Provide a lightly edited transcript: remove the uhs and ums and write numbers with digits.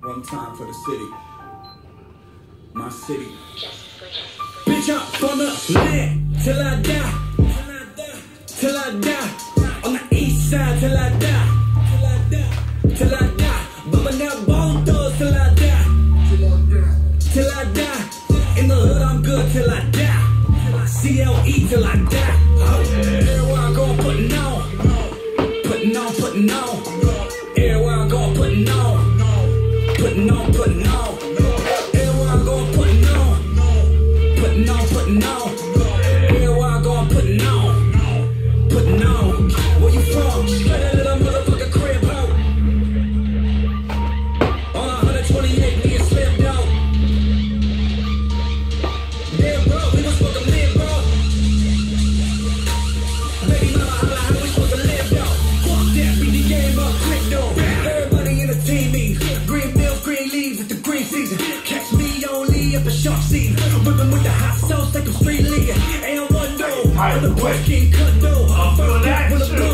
One time for the city. My city. Bitch, I'm from the land till I die. Till I die. On the east side till I die. Till I die. But now bone thugs till I die. Till I die. In the hood I'm good till I die. CLE till I die. Everywhere I go I'm putting on. Putting on, putting on. Everywhere I go I'm putting on. Putting on, putting on. Everywhere I go I'm putting on. Putting on, putting on. Everywhere I go I'm putting on. Putting on. Where you from? Straight out of that motherfucking crib, ho. On 128, me and Slim Dog. Damn, bro, we was supposed to live, bro. Baby mama, holla, how we supposed to live, though? Fuck that, beat the game up quick, though. Everybody in the team means green bills, green leaves, it's the green season. Catch me only at the shark season. Whipping with the hot sauce like a street league. And one though, on the West King cut though. First with a blue.